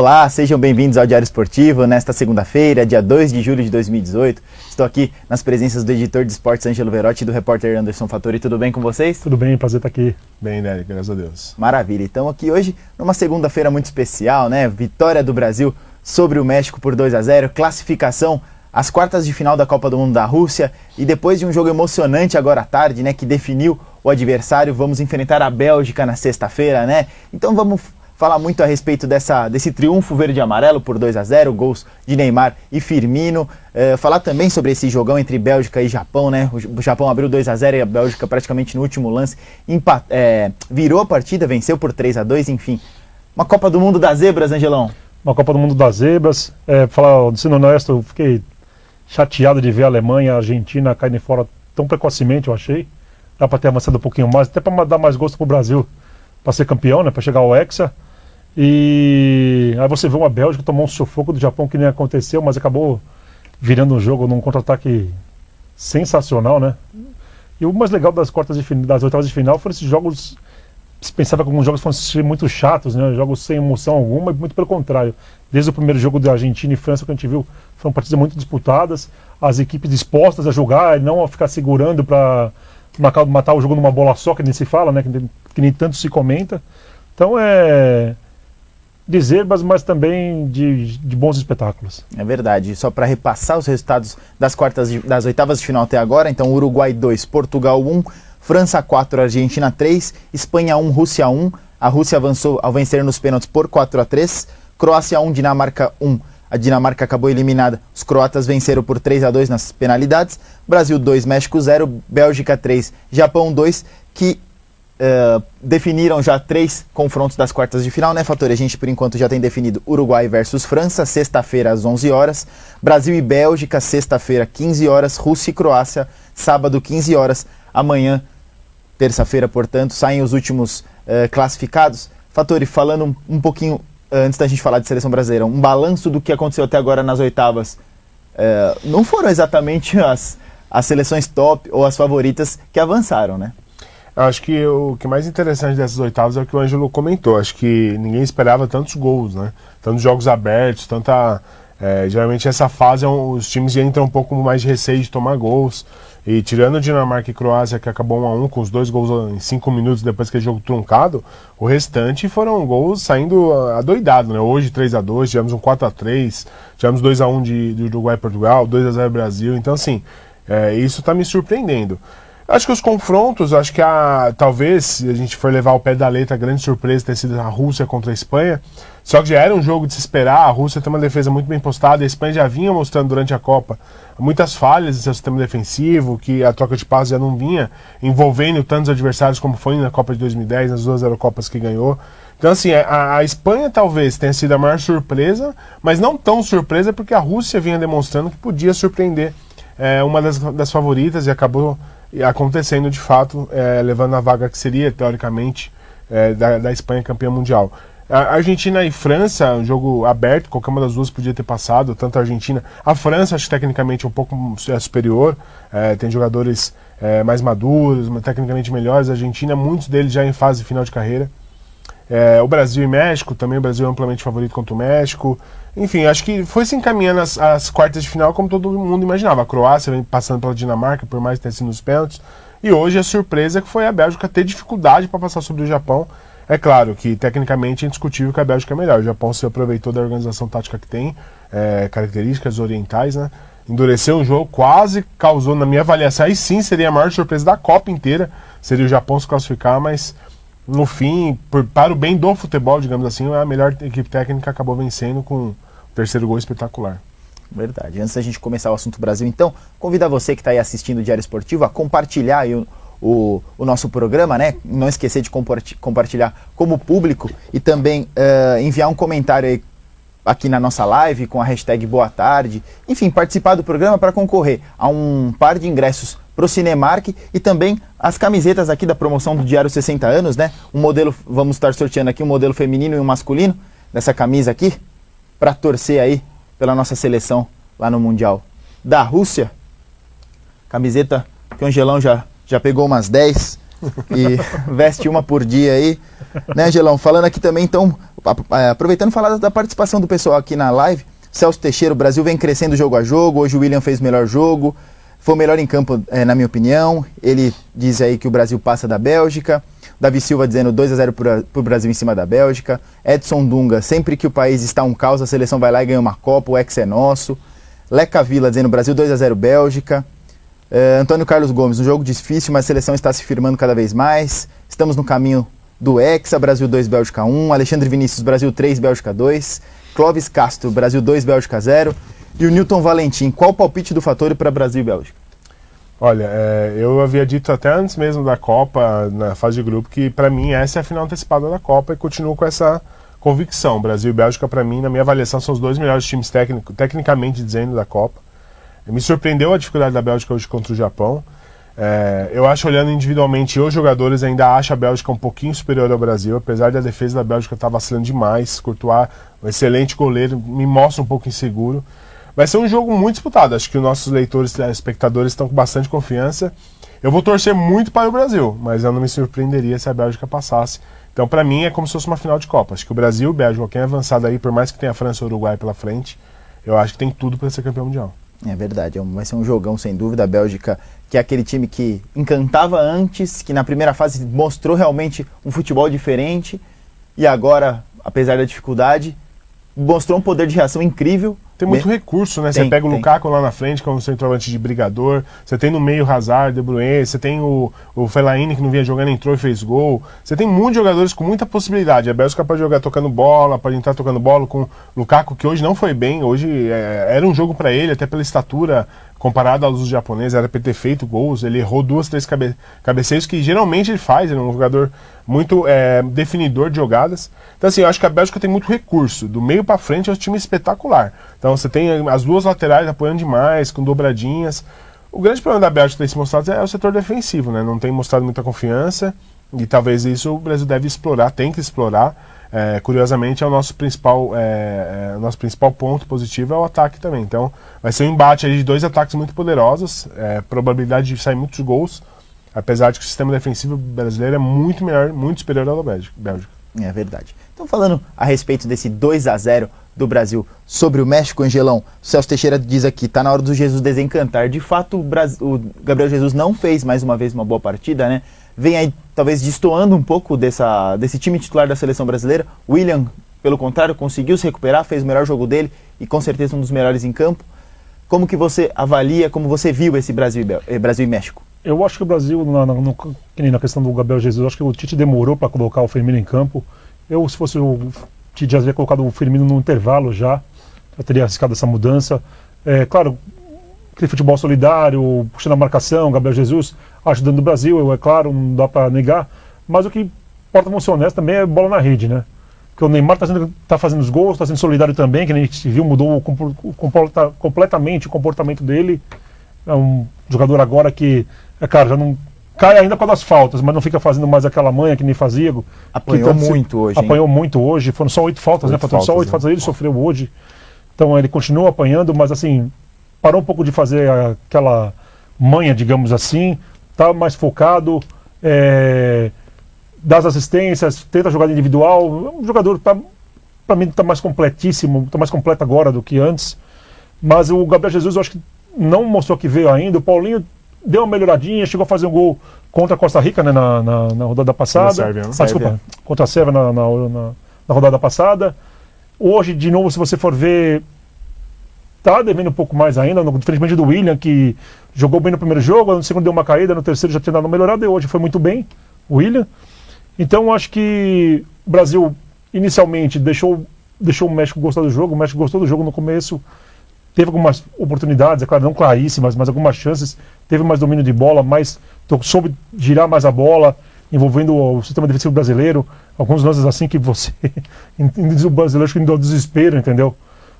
Olá, sejam bem-vindos ao Diário Esportivo, nesta segunda-feira, dia 2 de julho de 2018. Estou aqui nas presenças do editor de esportes Ângelo Verotti e do repórter Anderson Fattori. Tudo bem com vocês? Tudo bem, prazer estar aqui. Bem, Nery, graças a Deus. Maravilha, então aqui hoje numa segunda-feira muito especial, né? Vitória do Brasil sobre o México por 2-0, classificação às quartas de final da Copa do Mundo da Rússia e depois de um jogo emocionante agora à tarde, né? Que definiu o adversário, vamos enfrentar a Bélgica na sexta-feira, né? Então vamos falar muito a respeito desse triunfo verde e amarelo por 2-0, gols de Neymar e Firmino. Falar também sobre esse jogão entre Bélgica e Japão, né? O Japão abriu 2-0 e a Bélgica praticamente no último lance virou a partida, venceu por 3-2, enfim. Uma Copa do Mundo das Zebras, Angelão. Uma Copa do Mundo das Zebras. Falar, sendo honesto, eu fiquei chateado de ver a Alemanha e a Argentina caírem fora tão precocemente, eu achei. Dá para ter avançado um pouquinho mais, até para dar mais gosto pro Brasil, para ser campeão, né? Para chegar ao Hexa. E aí você vê uma Bélgica tomou um sufoco do Japão que nem aconteceu, mas acabou virando um jogo num contra-ataque sensacional, né? E o mais legal das oitavas de final foram esses jogos. Se pensava que alguns jogos fossem muito chatos, né? Jogos sem emoção alguma, e muito pelo contrário. Desde o primeiro jogo da Argentina e França que a gente viu, foram partidas muito disputadas, as equipes dispostas a jogar e não a ficar segurando para matar o jogo numa bola só, que nem se fala, né? Que nem tanto se comenta. Então de zebras, mas também de bons espetáculos. É verdade. Só para repassar os resultados das oitavas de final até agora, então Uruguai 2, Portugal 1, França 4, Argentina 3, Espanha 1, Rússia 1. A Rússia avançou ao vencer nos pênaltis por 4-3. Croácia 1, Dinamarca 1. A Dinamarca acabou eliminada. Os croatas venceram por 3-2 nas penalidades. Brasil 2, México 0, Bélgica 3, Japão 2, que definiram já 3 confrontos das quartas de final, né, Fattori? A gente, por enquanto, já tem definido Uruguai versus França, sexta-feira às 11 horas. Brasil e Bélgica, sexta-feira, 15 horas. Rússia e Croácia, sábado, 15 horas. Amanhã, terça-feira, portanto, saem os últimos classificados. Fattori, falando um pouquinho, antes da gente falar de seleção brasileira, um balanço do que aconteceu até agora nas oitavas. Não foram exatamente as seleções top ou as favoritas que avançaram, né? Eu acho que o que é mais interessante dessas oitavas é o que o Ângelo comentou. Acho que ninguém esperava tantos gols, né? Tantos jogos abertos, geralmente essa fase os times entram um pouco mais de receio de tomar gols. E tirando Dinamarca e Croácia, que acabou 1-1 com os 2 gols em 5 minutos depois que o jogo truncado, o restante foram gols saindo adoidado, né? Hoje 3-2, tivemos um 4-3, tivemos 2-1 de Uruguai e Portugal, 2-0 Brasil. Então, assim, isso está me surpreendendo. Acho que os confrontos, acho que talvez, se a gente for levar ao pé da letra, a grande surpresa ter sido a Rússia contra a Espanha. Só que já era um jogo de se esperar, a Rússia tem uma defesa muito bem postada, a Espanha já vinha mostrando durante a Copa muitas falhas em seu sistema defensivo, que a troca de passes já não vinha envolvendo tantos adversários como foi na Copa de 2010, nas 2 Eurocopas que ganhou. Então, assim, a Espanha talvez tenha sido a maior surpresa, mas não tão surpresa porque a Rússia vinha demonstrando que podia surpreender uma das favoritas e acabou acontecendo de fato, levando a vaga que seria, teoricamente, da Espanha campeã mundial. A Argentina e França, um jogo aberto, qualquer uma das duas podia ter passado, tanto a Argentina. A França, acho que tecnicamente é um pouco superior, tem jogadores mais maduros, tecnicamente melhores. A Argentina, muitos deles já em fase final de carreira. O Brasil e México, também o Brasil é amplamente favorito contra o México. Enfim, acho que foi se encaminhando às quartas de final como todo mundo imaginava. A Croácia vem passando pela Dinamarca, por mais que tenha sido nos pênaltis. E hoje a surpresa que foi a Bélgica ter dificuldade para passar sobre o Japão. É claro que tecnicamente é indiscutível que a Bélgica é melhor. O Japão se aproveitou da organização tática que tem, características orientais, né? Endureceu o jogo, quase causou, na minha avaliação, aí sim seria a maior surpresa da Copa inteira, seria o Japão se classificar, mas no fim, para o bem do futebol, digamos assim, a melhor equipe técnica acabou vencendo com o terceiro gol espetacular. Verdade. Antes da gente começar o assunto Brasil, então, convidar você que está aí assistindo o Diário Esportivo a compartilhar aí o nosso programa, né? Não esquecer de compartilhar como público e também enviar um comentário aí aqui na nossa live com a hashtag Boa Tarde. Enfim, participar do programa para concorrer a um par de ingressos para o Cinemark e também as camisetas aqui da promoção do Diário 60 anos, né? Um modelo, vamos estar sorteando aqui um modelo feminino e um masculino dessa camisa aqui para torcer aí pela nossa seleção lá no Mundial da Rússia. Camiseta que o Angelão já pegou umas 10, e veste uma por dia aí. Né, Angelão? Falando aqui também, então, aproveitando falar da participação do pessoal aqui na live, Celso Teixeira, o Brasil vem crescendo jogo a jogo, hoje o William fez o melhor jogo, foi o melhor em campo, na minha opinião. Ele diz aí que o Brasil passa da Bélgica. Davi Silva dizendo 2-0 para o Brasil em cima da Bélgica. Edson Dunga, sempre que o país está um caos, a seleção vai lá e ganha uma Copa, o ex é nosso. Leca Vila dizendo Brasil 2-0 Bélgica. Antônio Carlos Gomes, um jogo difícil, mas a seleção está se firmando cada vez mais. Estamos no caminho do Hexa, Brasil 2, Bélgica 1. Alexandre Vinícius, Brasil 3, Bélgica 2. Clóvis Castro, Brasil 2, Bélgica 0. E o Newton Valentim, qual o palpite do Fattori para Brasil e Bélgica? Olha, eu havia dito até antes mesmo da Copa, na fase de grupo, que para mim essa é a final antecipada da Copa e continuo com essa convicção. Brasil e Bélgica, para mim, na minha avaliação, são os dois melhores times tecnicamente dizendo da Copa. Me surpreendeu a dificuldade da Bélgica hoje contra o Japão. Eu acho, olhando individualmente, os jogadores ainda acham a Bélgica um pouquinho superior ao Brasil, apesar da defesa da Bélgica estar vacilando demais. Courtois, um excelente goleiro, me mostra um pouco inseguro. Vai ser um jogo muito disputado. Acho que os nossos leitores e espectadores estão com bastante confiança. Eu vou torcer muito para o Brasil, mas eu não me surpreenderia se a Bélgica passasse. Então, para mim, é como se fosse uma final de Copa. Acho que o Brasil e o Bélgica, quem é avançado aí, por mais que tenha a França e o Uruguai pela frente, eu acho que tem tudo para ser campeão mundial. É verdade, vai ser um jogão sem dúvida. A Bélgica, que é aquele time que encantava antes, que na primeira fase mostrou realmente um futebol diferente, e agora, apesar da dificuldade, mostrou um poder de reação incrível. Tem muito recurso, né? Você pega o Lukaku lá na frente, como centroavante de brigador. Você tem no meio Hazard, De Bruyne. Você tem o Fellaini, que não vinha jogando, entrou e fez gol. Você tem muitos jogadores com muita possibilidade. A Bélgica pode jogar tocando bola, pode entrar tocando bola com o Lukaku, que hoje não foi bem. Hoje era um jogo para ele, até pela estatura comparado aos japoneses, era para ter feito gols. Ele errou 2, 3 cabeceios, que geralmente ele faz. Ele é um jogador muito definidor de jogadas. Então, assim, eu acho que a Bélgica tem muito recurso. Do meio para frente é um time espetacular. Então, você tem as duas laterais apoiando demais, com dobradinhas. O grande problema da Bélgica ter se mostrado é o setor defensivo, né? Não tem mostrado muita confiança. E talvez isso o Brasil deve explorar, tem que explorar. Curiosamente, é o nosso principal ponto positivo é o ataque também. Então, vai ser um embate aí de dois ataques muito poderosos, probabilidade de sair muitos gols, apesar de que o sistema defensivo brasileiro é muito melhor, muito superior ao da Bélgica. É verdade. Então, falando a respeito desse 2-0 do Brasil sobre o México, Angelão, o Celso Teixeira diz aqui, tá na hora do Jesus desencantar. De fato, o Gabriel Jesus não fez mais uma vez uma boa partida, né? Vem aí talvez destoando um pouco desse time titular da seleção brasileira. William, pelo contrário, conseguiu se recuperar, fez o melhor jogo dele e com certeza um dos melhores em campo. Como que você avalia, como você viu esse Brasil e México? Eu acho que o Brasil, que nem na questão do Gabriel Jesus, acho que o Tite demorou para colocar o Firmino em campo. Se fosse o Tite, já teria colocado o Firmino no intervalo já teria arriscado essa mudança. Claro, aquele futebol solidário, puxando a marcação, Gabriel Jesus ajudando o Brasil, é claro, não dá para negar, mas o que importa, vamos ser honestos, também é bola na rede, né? Porque o Neymar tá fazendo os gols, está sendo solidário também, que a gente viu, mudou completamente o comportamento dele. É um jogador agora que, cara, já não cai ainda com as faltas, mas não fica fazendo mais aquela manha que nem fazia. Apanhou muito hoje. Apanhou muito hoje, foram só 8 faltas, né? Só 8 faltas ele sofreu hoje. Então ele continua apanhando, mas assim, parou um pouco de fazer aquela manha, digamos assim, tá mais focado, dá as assistências, tenta jogar individual. Um jogador, para mim, está mais completíssimo, está mais completo agora do que antes. Mas o Gabriel Jesus, eu acho que não mostrou que veio ainda. O Paulinho deu uma melhoradinha, chegou a fazer um gol contra a Costa Rica, né, na rodada passada. Sérvia, né? Desculpa, contra a Sérvia na rodada passada. Hoje, de novo, se você for ver, tá devendo um pouco mais ainda, diferentemente do William, que jogou bem no primeiro jogo, no segundo deu uma caída, no terceiro já tinha dado uma melhorada, e hoje foi muito bem, o William. Então, acho que o Brasil, inicialmente, deixou o México gostar do jogo. O México gostou do jogo no começo, teve algumas oportunidades, é claro, não claríssimas, mas algumas chances, teve mais domínio de bola, soube girar mais a bola, envolvendo o sistema defensivo brasileiro, alguns lances assim que você, o brasileiro acho que deu desespero, entendeu?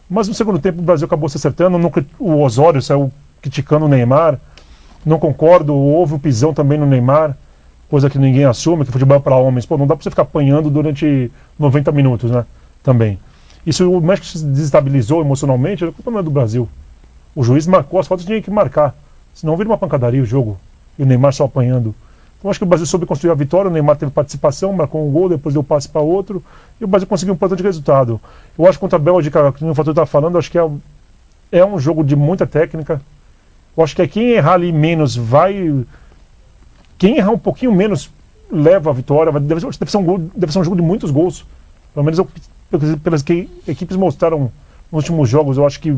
Mas no segundo tempo o Brasil acabou se acertando, o Osório saiu criticando o Neymar, não concordo, houve um pisão também no Neymar, coisa que ninguém assume, que futebol é para homens. Não dá para você ficar apanhando durante 90 minutos, né? Também. Isso, o México se desestabilizou emocionalmente, a culpa não é do Brasil. O juiz marcou as faltas, tinha que marcar. Senão vira uma pancadaria o jogo. E o Neymar só apanhando. Então acho que o Brasil soube construir a vitória, o Neymar teve participação, marcou um gol, depois deu passe para outro, e o Brasil conseguiu um importante resultado. Eu acho que contra a Bélgica, que o Fator está falando, acho que é um jogo de muita técnica. Eu acho que quem errar ali menos vai... Quem errar um pouquinho menos leva a vitória. Deve ser um jogo de muitos gols. Pelo menos pelas que equipes mostraram nos últimos jogos, eu acho que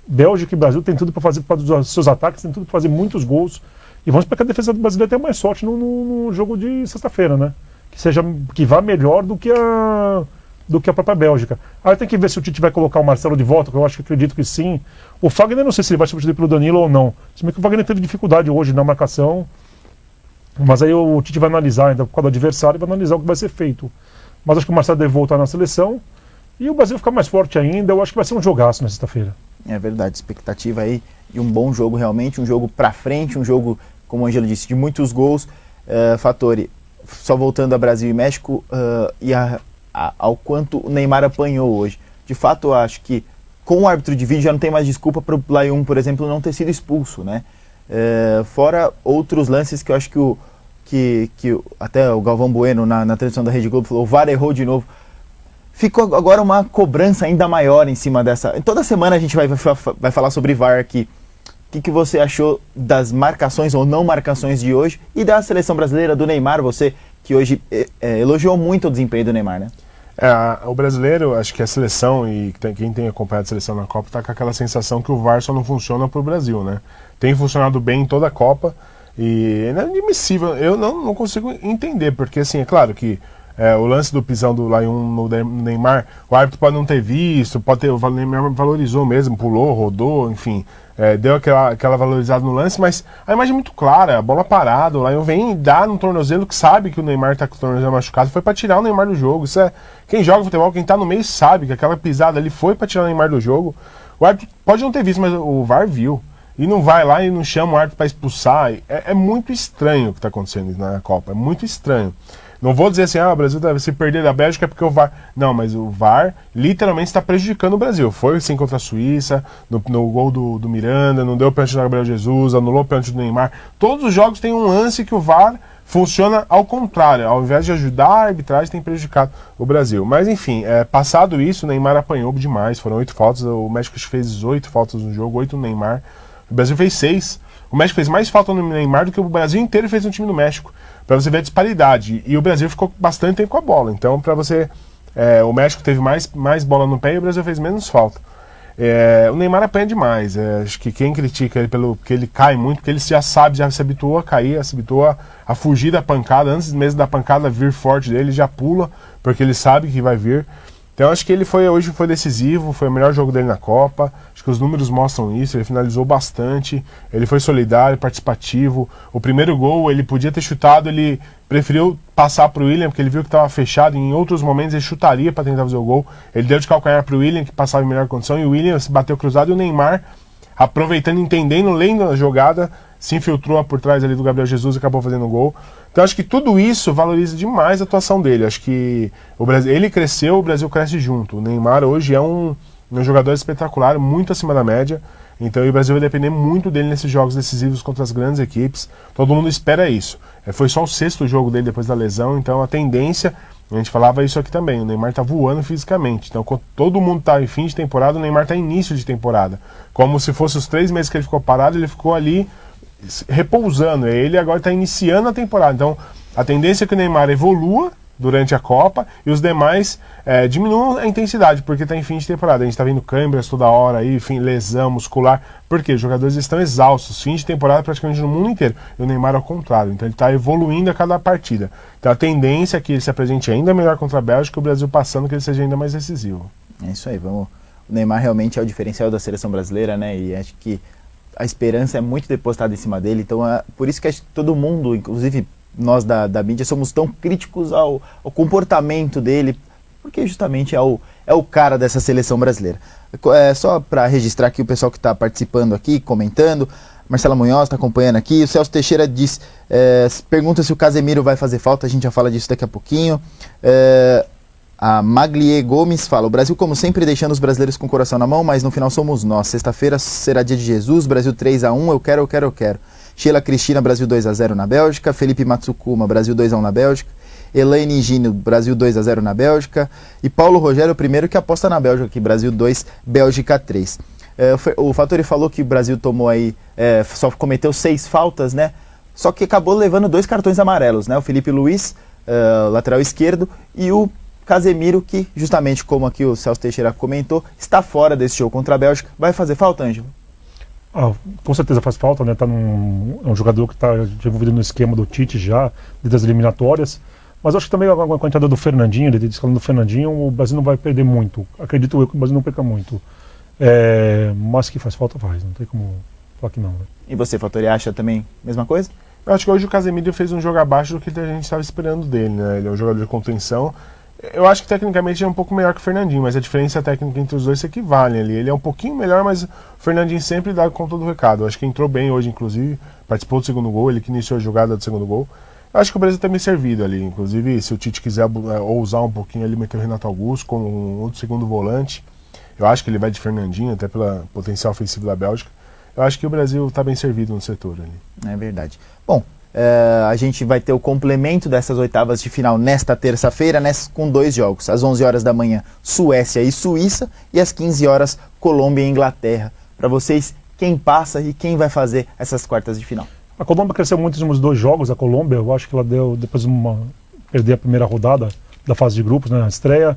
Bélgica e Brasil tem tudo para fazer, para os seus ataques, tem tudo para fazer muitos gols. E vamos para que a defesa brasileira tenha mais sorte no jogo de sexta-feira, né? Que vá melhor do que a própria Bélgica. Aí tem que ver se o Tite vai colocar o Marcelo de volta, que eu acredito que sim. O Fagner, não sei se ele vai substituir pelo Danilo ou não. Se bem que o Fagner teve dificuldade hoje na marcação, mas aí o Tite vai analisar ainda por causa do adversário e vai analisar o que vai ser feito. Mas acho que o Marcelo deve voltar na seleção e o Brasil ficar mais forte ainda. Eu acho que vai ser um jogaço na sexta-feira. É verdade, expectativa aí e um bom jogo realmente, um jogo pra frente, um jogo, como o Ângelo disse, de muitos gols. Fattori, só voltando a Brasil e México e ao quanto o Neymar apanhou hoje. De fato, eu acho que com o árbitro de vídeo já não tem mais desculpa para o Layún, por exemplo, não ter sido expulso, né? Fora outros lances que eu acho que até o Galvão Bueno na transmissão da Rede Globo falou, o VAR errou de novo. Ficou agora uma cobrança ainda maior em cima dessa... Toda semana a gente vai falar sobre VAR aqui. O que você achou das marcações ou não marcações de hoje e da seleção brasileira, do Neymar, você que hoje elogiou muito o desempenho do Neymar, né? O brasileiro, acho que a seleção, e quem tem acompanhado a seleção na Copa, tá com aquela sensação que o VAR só não funciona pro Brasil, né? Tem funcionado bem em toda a Copa e é inadmissível. Eu não consigo entender, porque assim, é claro que o lance do pisão do Layún no Neymar, o árbitro pode não ter visto, o Neymar valorizou mesmo, pulou, rodou, enfim, deu aquela valorizada no lance, mas a imagem é muito clara, a bola parada, o Layún vem e dá no tornozelo, que sabe que o Neymar tá com o tornozelo machucado, foi para tirar o Neymar do jogo. Quem joga futebol, quem tá no meio sabe que aquela pisada ali foi para tirar o Neymar do jogo. O árbitro pode não ter visto, mas o VAR viu. E não vai lá e não chama o árbitro para expulsar. É muito estranho o que está acontecendo na Copa, é muito estranho. Não vou dizer assim, o Brasil deve se perder da Bélgica é porque o VAR... Não, mas o VAR literalmente está prejudicando o Brasil. Foi assim contra a Suíça, no gol do Miranda, não deu pênalti do Gabriel Jesus, anulou o pênalti do Neymar. Todos os jogos tem um lance que o VAR funciona ao contrário. Ao invés de ajudar a arbitragem, tem prejudicado o Brasil. Mas enfim, passado isso, o Neymar apanhou demais. Foram 8 faltas, o México fez 18 faltas no jogo, 8 no Neymar. O Brasil fez 6. O México fez mais falta no Neymar do que o Brasil inteiro fez no time do México. Para você ver a disparidade. E o Brasil ficou bastante tempo com a bola. Então, para você... o México teve mais bola no pé e o Brasil fez menos falta. O Neymar apanha demais. Acho que quem critica ele porque ele cai muito, porque ele já se habituou a cair, se habituou a fugir da pancada. Antes mesmo da pancada vir forte dele, ele já pula, porque ele sabe que vai vir. Então acho que hoje foi decisivo, foi o melhor jogo dele na Copa, acho que os números mostram isso, ele finalizou bastante, ele foi solidário, participativo. O primeiro gol ele podia ter chutado, ele preferiu passar para o William, porque ele viu que estava fechado, em outros momentos ele chutaria para tentar fazer o gol. Ele deu de calcanhar para o William, que passava em melhor condição, e o William se bateu cruzado, e o Neymar, aproveitando, entendendo, lendo a jogada, se infiltrou por trás ali do Gabriel Jesus e acabou fazendo o gol. Então acho que tudo isso valoriza demais a atuação dele. Acho que ele cresceu, o Brasil cresce junto. O Neymar hoje é um jogador espetacular, muito acima da média. Então o Brasil vai depender muito dele nesses jogos decisivos contra as grandes equipes. Todo mundo espera isso. Foi só o 6º jogo dele depois da lesão, então a tendência... A gente falava isso aqui também, o Neymar tá voando fisicamente. Então, quando todo mundo tá em fim de temporada, o Neymar tá em início de temporada. Como se fosse os 3 meses que ele ficou parado, ele ficou ali repousando. Ele agora está iniciando a temporada. Então, a tendência é que o Neymar evolua durante a Copa e os demais diminuam a intensidade, porque está em fim de temporada. A gente está vendo câimbras toda hora, aí, enfim, lesão muscular. Por quê? Os jogadores estão exaustos. Fim de temporada praticamente no mundo inteiro. E o Neymar ao contrário. Então ele está evoluindo a cada partida. Então a tendência é que ele se apresente ainda melhor contra a Bélgica e o Brasil passando, que ele seja ainda mais decisivo. É isso aí, vamos. O Neymar realmente é o diferencial da seleção brasileira, né? E acho que a esperança é muito depositada em cima dele. Então por isso que acho que todo mundo, inclusive nós da mídia, somos tão críticos ao comportamento dele, porque justamente é o cara dessa seleção brasileira. Só para registrar aqui o pessoal que está participando aqui, comentando. Marcela Munhoz está acompanhando aqui. O Celso Teixeira diz, pergunta se o Casemiro vai fazer falta, a gente já fala disso daqui a pouquinho. A Maglie Gomes fala, o Brasil como sempre deixando os brasileiros com o coração na mão, mas no final somos nós. Sexta-feira será dia de Jesus, Brasil 3-1, eu quero. Sheila Cristina, Brasil 2-0 na Bélgica. Felipe Matsukuma, Brasil 2-1 na Bélgica. Elaine Gino, Brasil 2-0 na Bélgica. E Paulo Rogério, o primeiro que aposta na Bélgica aqui, Brasil 2, Bélgica 3. O Fattori falou que o Brasil tomou aí, só cometeu 6 faltas, né? Só que acabou levando 2 cartões amarelos, né? O Felipe Luiz, lateral esquerdo, e o Casemiro, que justamente como aqui o Celso Teixeira comentou, está fora desse jogo contra a Bélgica. Vai fazer falta, Ângelo? Com certeza faz falta, né? É um jogador que está envolvido no esquema do Tite já, das eliminatórias. Mas acho que também com a entrada do Fernandinho, ele escalando do Fernandinho, o Brasil não vai perder muito. Acredito eu que o Brasil não perca muito. Mas que faz falta, faz. Não tem como falar que não. Né? E você, Fattori, acha também a mesma coisa? Eu acho que hoje o Casemiro fez um jogo abaixo do que a gente estava esperando dele, né? Ele é um jogador de contenção. Eu acho que tecnicamente ele é um pouco melhor que o Fernandinho, mas a diferença técnica entre os dois se equivale ali. Ele é um pouquinho melhor, mas o Fernandinho sempre dá conta do recado. Eu acho que entrou bem hoje, inclusive, participou do segundo gol, ele que iniciou a jogada do segundo gol. Eu acho que o Brasil está bem servido ali. Inclusive, se o Tite quiser ousar um pouquinho ali, meter o Renato Augusto como um outro segundo volante, eu acho que ele vai de Fernandinho, até pelo potencial ofensivo da Bélgica. Eu acho que o Brasil está bem servido no setor ali. É verdade. Bom, a gente vai ter o complemento dessas oitavas de final nesta terça-feira, com 2 jogos. Às 11 horas da manhã, Suécia e Suíça, e às 15 horas, Colômbia e Inglaterra. Para vocês, quem passa e quem vai fazer essas quartas de final? A Colômbia cresceu muito nos últimos 2 jogos. A Colômbia, eu acho que ela deu, depois de perder a primeira rodada da fase de grupos, né, na estreia,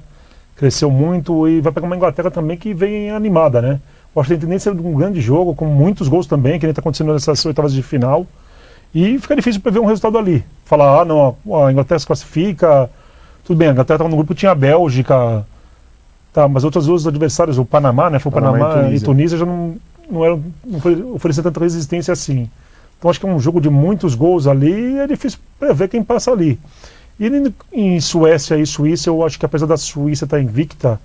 cresceu muito e vai pegar uma Inglaterra também que vem animada, né? Eu acho que tem tendência de um grande jogo, com muitos gols também, que nem está acontecendo nessas oitavas de final. E fica difícil prever um resultado ali. Falar, não, a Inglaterra se classifica, tudo bem, a Inglaterra estava no grupo, tinha a Bélgica, tá, mas outros 2 adversários, o Panamá, né? Foi o Panamá e Tunísia já não oferecia tanta resistência assim. Então acho que é um jogo de muitos gols ali e é difícil prever quem passa ali. E em Suécia e Suíça, eu acho que apesar da Suíça estar invicta,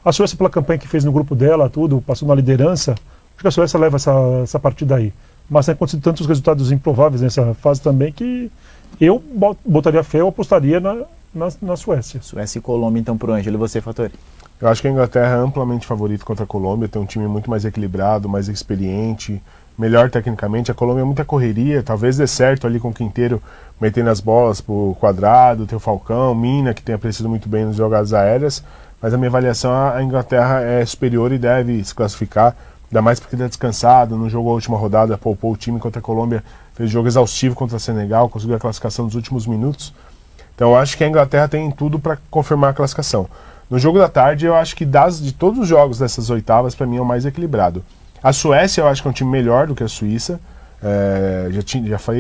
a Suécia pela campanha que fez no grupo dela, tudo, passou na liderança, acho que a Suécia leva essa partida aí. Mas tem acontecido tantos resultados improváveis nessa fase também que eu botaria fé, eu apostaria na Suécia. Suécia e Colômbia, então, pro Ângelo. E você, Fattori? Eu acho que a Inglaterra é amplamente favorita contra a Colômbia, tem um time muito mais equilibrado, mais experiente, melhor tecnicamente. A Colômbia é muita correria, talvez dê certo ali com o Quinteiro metendo as bolas pro quadrado, tem o Falcão, Mina, que tem aparecido muito bem nas jogadas aéreas, mas a minha avaliação, a Inglaterra é superior e deve se classificar. Ainda mais porque está descansado, não jogou a última rodada, poupou o time contra a Colômbia, fez jogo exaustivo contra a Senegal, conseguiu a classificação nos últimos minutos. Então eu acho que a Inglaterra tem tudo para confirmar a classificação. No jogo da tarde, eu acho que de todos os jogos dessas oitavas, para mim é o mais equilibrado. A Suécia eu acho que é um time melhor do que a Suíça,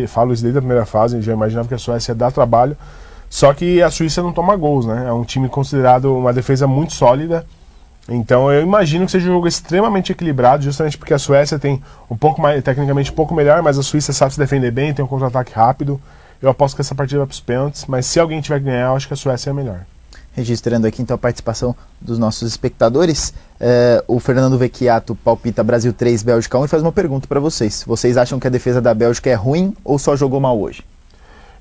falo isso desde a primeira fase, já imaginava que a Suécia ia dar trabalho, só que a Suíça não toma gols, né? É um time considerado uma defesa muito sólida. Então eu imagino que seja um jogo extremamente equilibrado, justamente porque a Suécia tem um pouco mais, tecnicamente um pouco melhor, mas a Suíça sabe se defender bem, tem um contra-ataque rápido. Eu aposto que essa partida vai para os pênaltis, mas se alguém tiver que ganhar, eu acho que a Suécia é a melhor. Registrando aqui então a participação dos nossos espectadores, o Fernando Vecchiato palpita Brasil 3, Bélgica 1 e faz uma pergunta para vocês. Vocês acham que a defesa da Bélgica é ruim ou só jogou mal hoje?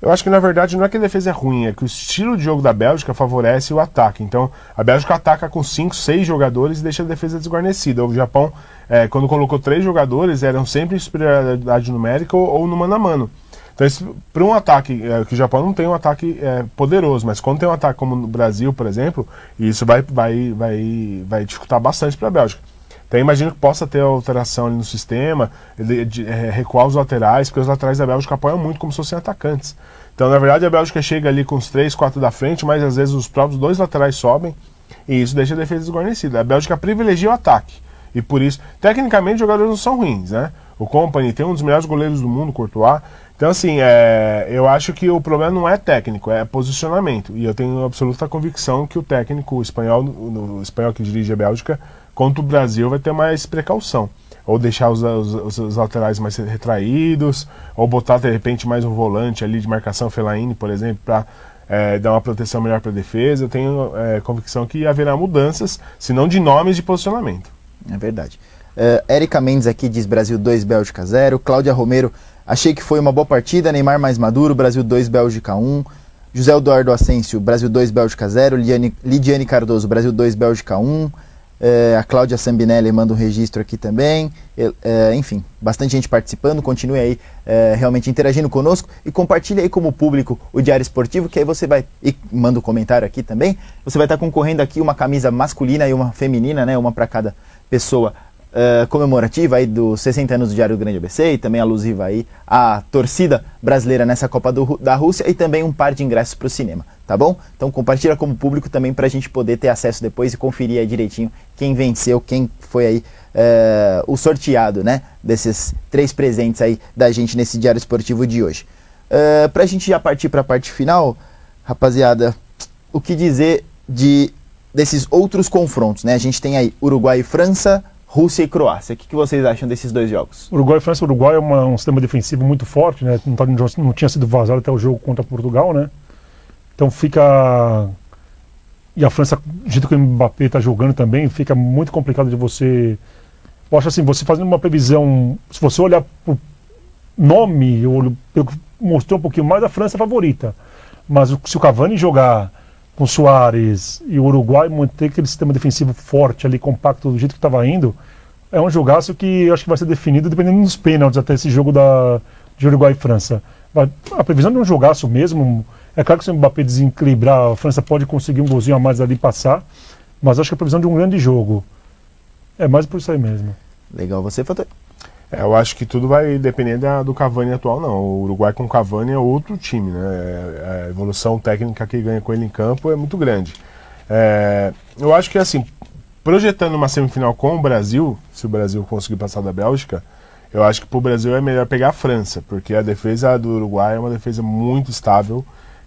Eu acho que na verdade não é que a defesa é ruim, é que o estilo de jogo da Bélgica favorece o ataque. Então a Bélgica ataca com 5, 6 jogadores e deixa a defesa desguarnecida. O Japão, quando colocou 3 jogadores, eram sempre em superioridade numérica ou no mano a mano. Então para um ataque, que o Japão não tem um ataque poderoso, mas quando tem um ataque como no Brasil, por exemplo, isso vai dificultar bastante para a Bélgica. Então eu imagino que possa ter alteração ali no sistema, recuar os laterais, porque os laterais da Bélgica apoiam muito como se fossem atacantes. Então, na verdade, a Bélgica chega ali com os 3, 4 da frente, mas às vezes os próprios 2 laterais sobem, e isso deixa a defesa desguarnecida. A Bélgica privilegia o ataque, e por isso, tecnicamente, os jogadores não são ruins, né? O Kompany tem um dos melhores goleiros do mundo, Courtois. Então, assim, eu acho que o problema não é técnico, é posicionamento. E eu tenho absoluta convicção que o técnico o espanhol que dirige a Bélgica, contra o Brasil, vai ter mais precaução. Ou deixar os laterais mais retraídos, ou botar, de repente, mais um volante ali de marcação, Fellaini, por exemplo, para dar uma proteção melhor para a defesa. Eu tenho convicção que haverá mudanças, se não de nomes, de posicionamento. É verdade. Érica Mendes aqui diz Brasil 2, Bélgica 0. Cláudia Romero, achei que foi uma boa partida. Neymar mais maduro, Brasil 2, Bélgica 1. José Eduardo Ascencio, Brasil 2, Bélgica 0. Lidiane Cardoso, Brasil 2, Bélgica 1. A Cláudia Sambinelli manda um registro aqui também. Enfim, bastante gente participando. Continue aí realmente interagindo conosco e compartilhe aí como público o Diário Esportivo, que aí você vai, e manda um comentário aqui também, você vai estar concorrendo aqui uma camisa masculina e uma feminina, né, uma para cada pessoa, comemorativa aí dos 60 anos do Diário do Grande ABC, e também alusiva aí à torcida brasileira nessa Copa da Rússia, e também um par de ingressos para o cinema, tá bom? Então compartilha como público também para a gente poder ter acesso depois e conferir aí direitinho quem venceu, quem foi aí o sorteado, né, desses 3 presentes aí da gente nesse Diário Esportivo de hoje. Para a gente já partir para a parte final, rapaziada, o que dizer desses outros confrontos, né? A gente tem aí Uruguai e França, Rússia e Croácia. O que vocês acham desses 2 jogos? Uruguai e França. Uruguai é um sistema defensivo muito forte, né? Não tinha sido vazado até o jogo contra Portugal, né? Então fica... E a França, do jeito que o Mbappé está jogando também, fica muito complicado de você... Eu acho assim, você fazendo uma previsão... Se você olhar pro nome, mostrou um pouquinho mais, a França é favorita. Mas se o Cavani jogar com Suárez e o Uruguai manter aquele sistema defensivo forte ali, compacto, do jeito que estava indo, é um jogaço que eu acho que vai ser definido dependendo dos pênaltis até esse jogo de Uruguai e França. A previsão de um jogaço mesmo, é claro que se o Mbappé desequilibrar, a França pode conseguir um golzinho a mais ali e passar, mas acho que a previsão de um grande jogo é mais por isso aí mesmo. Legal, você, Fator? Eu acho que tudo vai depender do Cavani atual, não. O Uruguai com o Cavani é outro time, né? A evolução técnica que ganha com ele em campo é muito grande. Eu acho que, assim, projetando uma semifinal com o Brasil, se o Brasil conseguir passar da Bélgica, eu acho que para o Brasil é melhor pegar a França, porque a defesa do Uruguai é uma defesa muito estável,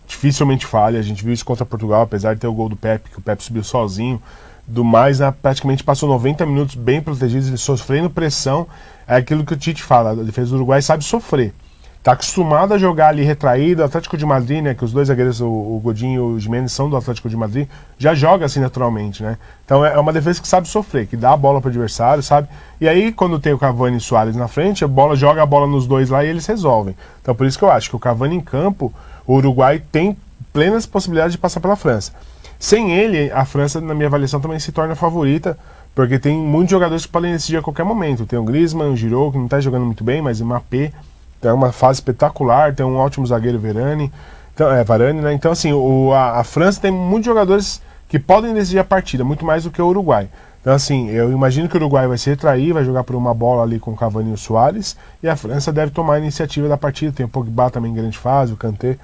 dificilmente falha. A gente viu isso contra Portugal, apesar de ter o gol do Pepe, que o Pepe subiu sozinho. Do mais, praticamente passou 90 minutos bem protegidos, sofrendo pressão. É aquilo que o Tite fala, a defesa do Uruguai sabe sofrer. Está acostumado a jogar ali retraído. O Atlético de Madrid, né, que os 2 zagueiros, o Godinho e o Giménez, são do Atlético de Madrid, já joga assim naturalmente, né? Então é uma defesa que sabe sofrer, que dá a bola para o adversário, sabe? E aí, quando tem o Cavani e o Suárez na frente, joga a bola nos 2 lá e eles resolvem. Então por isso que eu acho que o Cavani em campo, o Uruguai tem plenas possibilidades de passar pela França. Sem ele, a França, na minha avaliação, também se torna favorita, porque tem muitos jogadores que podem decidir a qualquer momento. Tem o Griezmann, o Giroud, que não está jogando muito bem, mas o Mbappé tem uma fase espetacular, tem um ótimo zagueiro, Varane, né? Então, assim, a França tem muitos jogadores que podem decidir a partida, muito mais do que o Uruguai. Então, assim, eu imagino que o Uruguai vai se retrair, vai jogar por uma bola ali com o Cavani e o Suárez, e a França deve tomar a iniciativa da partida. Tem o Pogba também em grande fase, o Kanté.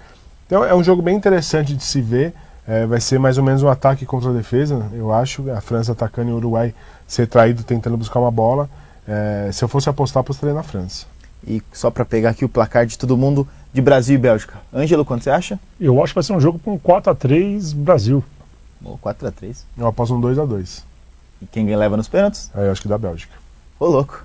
Então, é um jogo bem interessante de se ver. Vai ser mais ou menos um ataque contra a defesa, eu acho. A França atacando e o Uruguai ser traído tentando buscar uma bola. Se eu fosse apostar, apostaria na França. E só para pegar aqui o placar de todo mundo de Brasil e Bélgica. Ângelo, quanto você acha? Eu acho que vai ser um jogo com 4-3 Brasil. 4-3. Eu aposto um 2-2. E quem leva nos pênaltis? Eu acho que da Bélgica. Ô, louco.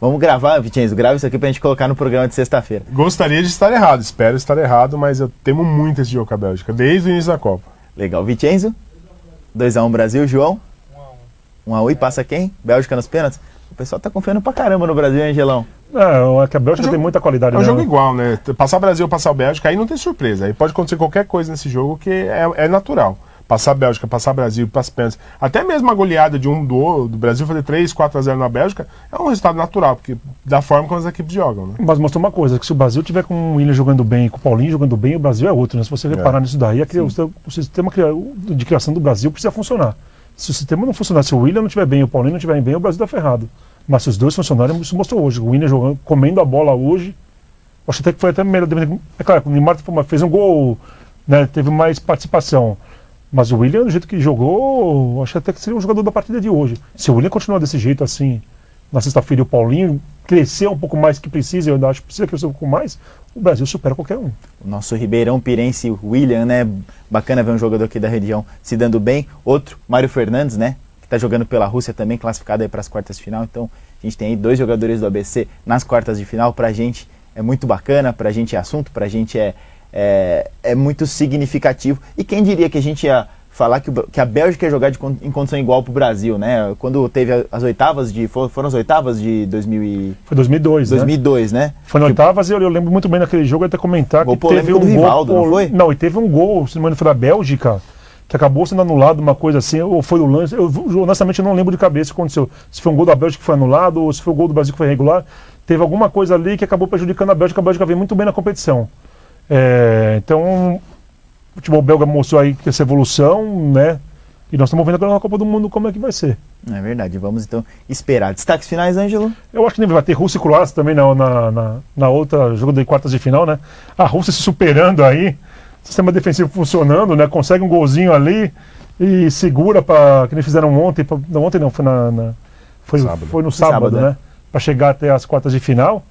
Vamos gravar, Vicenzo. Grava isso aqui pra gente colocar no programa de sexta-feira. Gostaria de estar errado, espero estar errado, mas eu temo muito esse jogo com a Bélgica, desde o início da Copa. Legal. Vicenzo? 2-1 Brasil. João? 1-1 e passa quem? Bélgica nos pênaltis? O pessoal tá confiando pra caramba no Brasil, hein, Angelão? É que a Bélgica tem muita qualidade. É um jogo igual, né? Passar Brasil, passar Bélgica, aí não tem surpresa. Aí pode acontecer qualquer coisa nesse jogo que é natural. Passar Bélgica, passar Brasil, passar pênaltis. Até mesmo a goleada de do Brasil fazer 3-4-0 na Bélgica é um resultado natural, porque da forma como as equipes jogam, né? Mas mostrou uma coisa, que se o Brasil tiver com o Willian jogando bem, com o Paulinho jogando bem, o Brasil é outro, né? Se você reparar nisso daí, o sistema de criação do Brasil precisa funcionar. Se o sistema não funcionar, se o Willian não estiver bem e o Paulinho não estiver bem, o Brasil está ferrado. Mas se os dois funcionarem, isso mostrou hoje. O Willian jogando, comendo a bola hoje, acho até que foi até melhor. É claro, o Neymar fez um gol, né? Teve mais participação. Mas o Willian, do jeito que jogou, acho até que seria o jogador da partida de hoje. Se o Willian continuar desse jeito assim, na sexta-feira, e o Paulinho crescer um pouco mais que precisa, eu acho que precisa crescer um pouco mais, o Brasil supera qualquer um. O nosso Ribeirão Pirense, Willian, né? Bacana ver um jogador aqui da região se dando bem. Outro, Mário Fernandes, né? Que está jogando pela Rússia também, classificado aí para as quartas de final. Então, a gente tem aí 2 jogadores do ABC nas quartas de final. Pra gente é muito bacana, pra gente é assunto, pra gente é muito significativo. E quem diria que a gente ia falar que a Bélgica ia jogar em condição igual pro Brasil, né? Quando teve as oitavas foram as oitavas de 2000 Foi 2002, 2002, né? Foi nas oitavas e eu lembro muito bem naquele jogo, até comentar gol que teve um do Rivaldo, gol... não foi? Não, e teve um gol, se não me engano, foi da Bélgica, que acabou sendo anulado, uma coisa assim, ou foi o lance, eu honestamente não lembro de cabeça o que aconteceu, se foi um gol da Bélgica que foi anulado, ou se foi o gol do Brasil que foi irregular, teve alguma coisa ali que acabou prejudicando a Bélgica veio muito bem na competição. Então, o futebol belga mostrou aí essa evolução, né, e nós estamos vendo agora na Copa do Mundo como é que vai ser. É verdade, vamos então esperar. Destaques finais, Ângelo? Eu acho que vai ter Rússia e Croácia também na outra jogo de quartas de final, né, a Rússia se superando aí, sistema defensivo funcionando, né? Consegue um golzinho ali e segura para que eles fizeram ontem. Ontem não, foi no sábado, né? Para chegar até as quartas de final.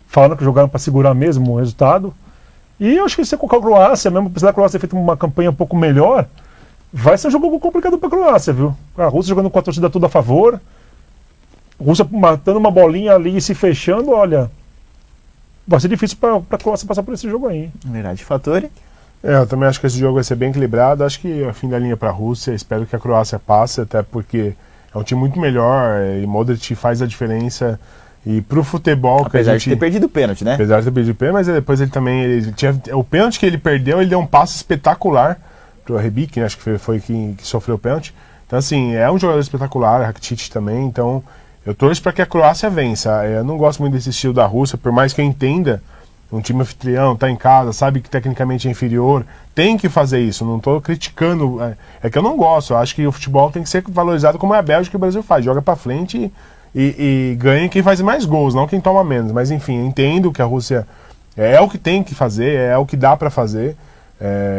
Falando que jogaram para segurar mesmo o resultado. E eu acho que se com a Croácia, mesmo apesar da Croácia ter feito uma campanha um pouco melhor, vai ser um jogo complicado para a Croácia, viu? A Rússia jogando com a torcida tudo a favor. A Rússia matando uma bolinha ali e se fechando, olha. Vai ser difícil para a Croácia passar por esse jogo aí. Verdade, Fattori? Eu também acho que esse jogo vai ser bem equilibrado. Acho que é fim da linha para a Rússia. Espero que a Croácia passe, até porque é um time muito melhor e Modric faz a diferença. E pro futebol... Apesar de ter perdido o pênalti, né? Apesar de ter perdido o pênalti, mas depois ele também... o pênalti que ele perdeu, ele deu um passe espetacular pro Rebic, né? Acho que foi que sofreu o pênalti. Então, assim, é um jogador espetacular, Rakitic também. Então, eu torço para que a Croácia vença. Eu não gosto muito desse estilo da Rússia, por mais que eu entenda... Um time anfitrião, tá em casa, sabe que tecnicamente é inferior, tem que fazer isso, não tô criticando, é que eu não gosto, eu acho que o futebol tem que ser valorizado como é a Bélgica que o Brasil faz, joga pra frente e ganha quem faz mais gols, não quem toma menos, mas enfim, eu entendo que a Rússia é o que tem que fazer, é o que dá pra fazer,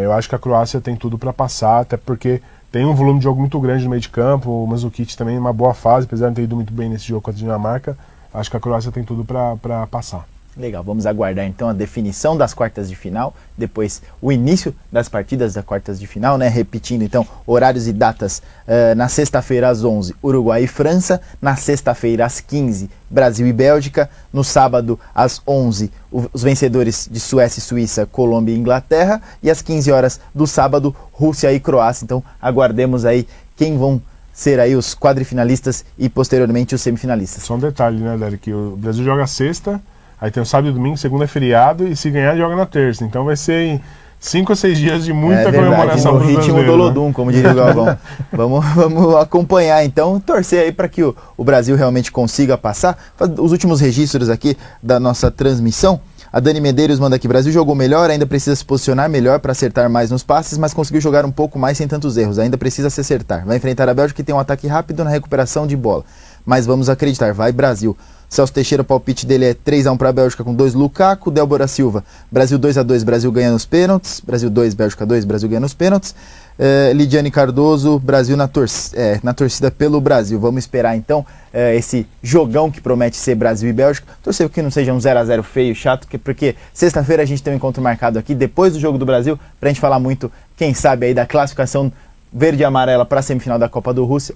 eu acho que a Croácia tem tudo pra passar, até porque tem um volume de jogo muito grande no meio de campo, o Mandzukic também em uma boa fase, apesar de não ter ido muito bem nesse jogo contra a Dinamarca, acho que a Croácia tem tudo pra passar. Legal, vamos aguardar então a definição das quartas de final, depois o início das partidas das quartas de final, né? Repetindo então, horários e datas, na sexta-feira às 11, Uruguai e França, na sexta-feira às 15, Brasil e Bélgica, no sábado às 11, os vencedores de Suécia e Suíça, Colômbia e Inglaterra, e às 15 horas do sábado, Rússia e Croácia. Então aguardemos aí quem vão ser aí os quadrifinalistas e posteriormente os semifinalistas. Só um detalhe, né, Derek, o Brasil joga sexta, aí tem o sábado e domingo, segunda é feriado, e se ganhar, joga na terça. Então vai ser em 5 ou 6 dias de muita comemoração. No ritmo do Lodum, né? Como diria o Galvão. vamos acompanhar, então, torcer aí para que o Brasil realmente consiga passar. Os últimos registros aqui da nossa transmissão. A Dani Medeiros manda aqui: Brasil jogou melhor, ainda precisa se posicionar melhor para acertar mais nos passes, mas conseguiu jogar um pouco mais sem tantos erros. Ainda precisa se acertar. Vai enfrentar a Bélgica, que tem um ataque rápido na recuperação de bola. Mas vamos acreditar, vai Brasil. Celso Teixeira, o palpite dele é 3-1 para a Bélgica com 2 Lukaku. Débora Silva, Brasil 2-2, Brasil ganha nos pênaltis. Brasil 2, Bélgica 2, Brasil ganha nos pênaltis. Lidiane Cardoso, Brasil na torcida pelo Brasil. Vamos esperar então esse jogão que promete ser Brasil e Bélgica. Torcer que não seja um 0-0 feio, chato, porque sexta-feira a gente tem um encontro marcado aqui, depois do jogo do Brasil, pra gente falar muito, quem sabe, aí da classificação verde e amarela para a semifinal da Copa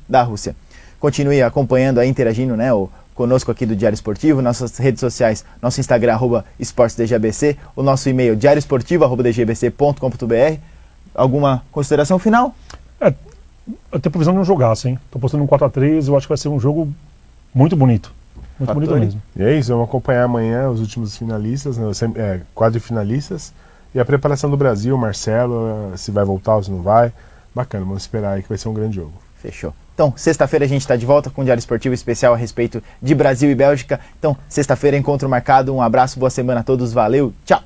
da Rússia. Continue acompanhando aí, interagindo, né, conosco aqui do Diário Esportivo, nossas redes sociais, nosso Instagram, @esportesdgbc, o nosso e-mail, diarioesportivo@dgbc.com.br. Alguma consideração final? Eu tenho previsão de não jogar, hein? Tô postando um 4-3, eu acho que vai ser um jogo muito bonito. Muito bonito mesmo. E é isso, vamos acompanhar amanhã os últimos finalistas, né, quadrifinalistas, e a preparação do Brasil, Marcelo, se vai voltar ou se não vai. Bacana, vamos esperar aí que vai ser um grande jogo. Fechou. Então, sexta-feira a gente está de volta com um Diário Esportivo especial a respeito de Brasil e Bélgica. Então, sexta-feira, encontro marcado. Um abraço, boa semana a todos. Valeu, tchau!